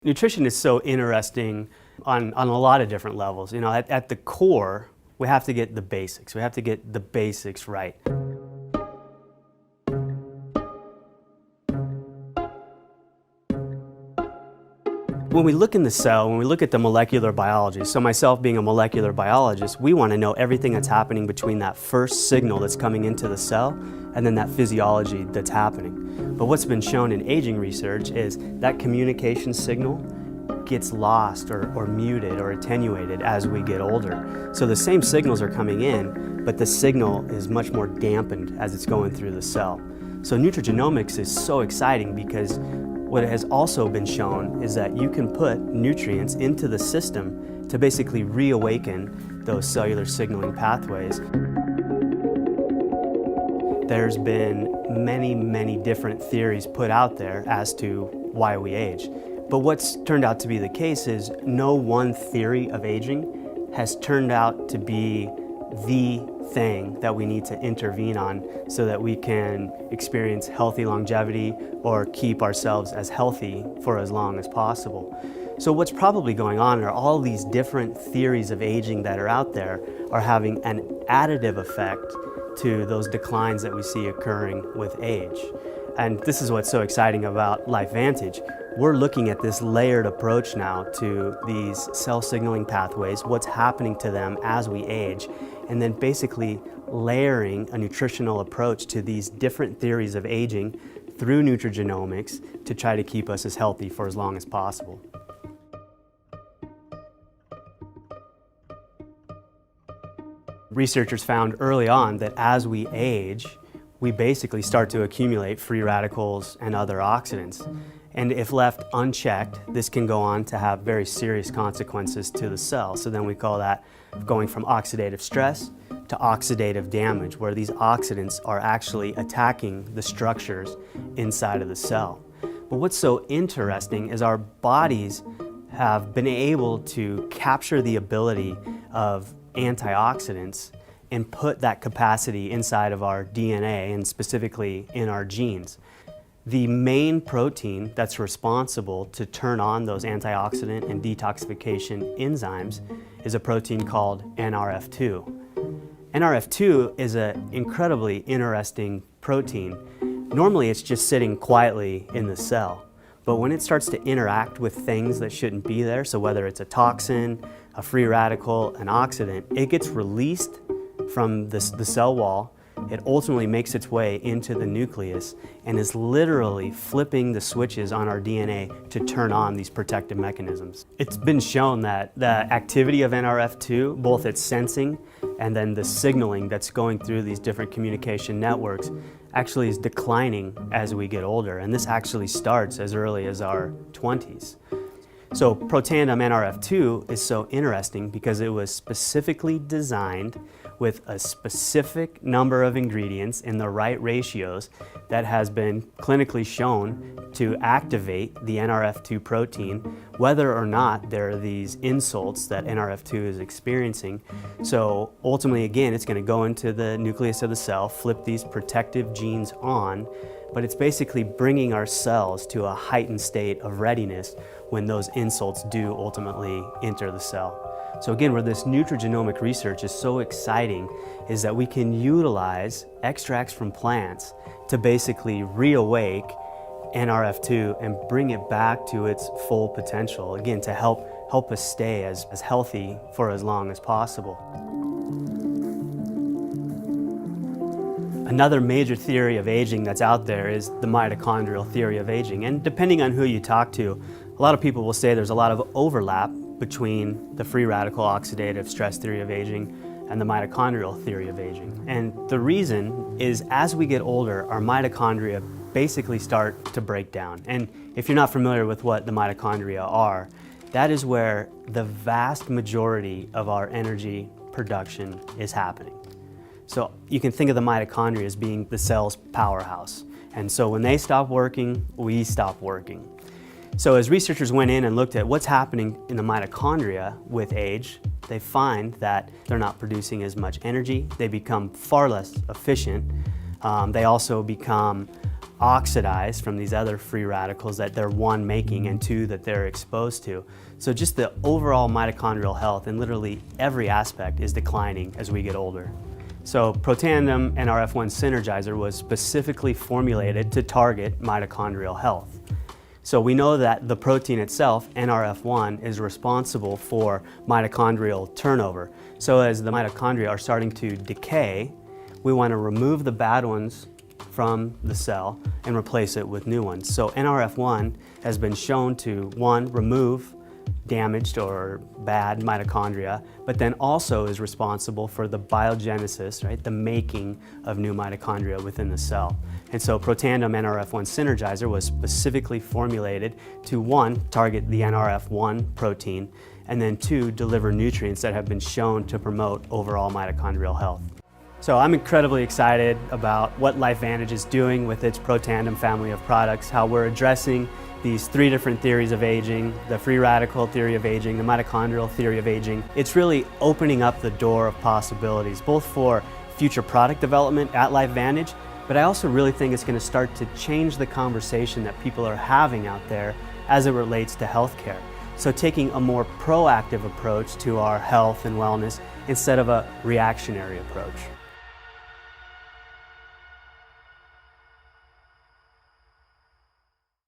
Nutrition is so interesting on a lot of different levels. You know, at the core, we have to get the basics. We have to get the basics right. When we look in the cell, when we look at the molecular biology, so myself being a molecular biologist, we want to know everything that's happening between that first signal that's coming into the cell and then that physiology that's happening. But what's been shown in aging research is that communication signal gets lost or muted or attenuated as we get older. So the same signals are coming in, but the signal is much more dampened as it's going through the cell. So nutrigenomics is so exciting because what has also been shown is that you can put nutrients into the system to basically reawaken those cellular signaling pathways. There's been many different theories put out there as to why we age. But what's turned out to be the case is no one theory of aging has turned out to be the thing that we need to intervene on so that we can experience healthy longevity or keep ourselves as healthy for as long as possible. So what's probably going on are all these different theories of aging that are out there are having an additive effect to those declines that we see occurring with age. And this is what's so exciting about LifeVantage. We're looking at this layered approach now to these cell signaling pathways, what's happening to them as we age, and then basically layering a nutritional approach to these different theories of aging through nutrigenomics to try to keep us as healthy for as long as possible. Researchers found early on that as we age, we basically start to accumulate free radicals and other oxidants. And if left unchecked, this can go on to have very serious consequences to the cell. So then we call that going from oxidative stress to oxidative damage, where these oxidants are actually attacking the structures inside of the cell. But what's so interesting is our bodies have been able to capture the ability of antioxidants and put that capacity inside of our DNA and specifically in our genes. The main protein that's responsible to turn on those antioxidant and detoxification enzymes is a protein called NRF2. NRF2 is an incredibly interesting protein. Normally it's just sitting quietly in the cell, but when it starts to interact with things that shouldn't be there, so whether it's a toxin, a free radical, an oxidant, it gets released from the cell wall. It ultimately makes its way into the nucleus and is literally flipping the switches on our DNA to turn on these protective mechanisms. It's been shown that the activity of NRF2, both its sensing and then the signaling that's going through these different communication networks, actually is declining as we get older. And this actually starts as early as our 20s. So Protandim NRF2 is so interesting because it was specifically designed with a specific number of ingredients in the right ratios that has been clinically shown to activate the NRF2 protein, whether or not there are these insults that NRF2 is experiencing. So ultimately, again, it's going to go into the nucleus of the cell, flip these protective genes on, but it's basically bringing our cells to a heightened state of readiness when those insults do ultimately enter the cell. So again, where this nutrigenomic research is so exciting is that we can utilize extracts from plants to basically reawake NRF2 and bring it back to its full potential, again, to help us stay as healthy for as long as possible. Another major theory of aging that's out there is the mitochondrial theory of aging. And depending on who you talk to, a lot of people will say there's a lot of overlap between the free radical oxidative stress theory of aging and the mitochondrial theory of aging. And the reason is as we get older, our mitochondria basically start to break down. And if you're not familiar with what the mitochondria are, that is where the vast majority of our energy production is happening. So you can think of the mitochondria as being the cell's powerhouse. And so when they stop working, we stop working. So as researchers went in and looked at what's happening in the mitochondria with age, they find that they're not producing as much energy. They become far less efficient. They also become oxidize from these other free radicals that they're one, making, and two, that they're exposed to. So just the overall mitochondrial health in literally every aspect is declining as we get older. So Protandim NRF1 Synergizer was specifically formulated to target mitochondrial health. So we know that the protein itself, NRF1, is responsible for mitochondrial turnover. So as the mitochondria are starting to decay, we want to remove the bad ones from the cell and replace it with new ones. So NRF1 has been shown to, one, remove damaged or bad mitochondria, but then also is responsible for the biogenesis, right, the making of new mitochondria within the cell. And so Protandim NRF1 Synergizer was specifically formulated to, one, target the NRF1 protein, and then two, deliver nutrients that have been shown to promote overall mitochondrial health. So I'm incredibly excited about what LifeVantage is doing with its Protandim family of products, how we're addressing these three different theories of aging, the free radical theory of aging, the mitochondrial theory of aging. It's really opening up the door of possibilities, both for future product development at LifeVantage, but I also really think it's going to start to change the conversation that people are having out there as it relates to healthcare. So taking a more proactive approach to our health and wellness instead of a reactionary approach.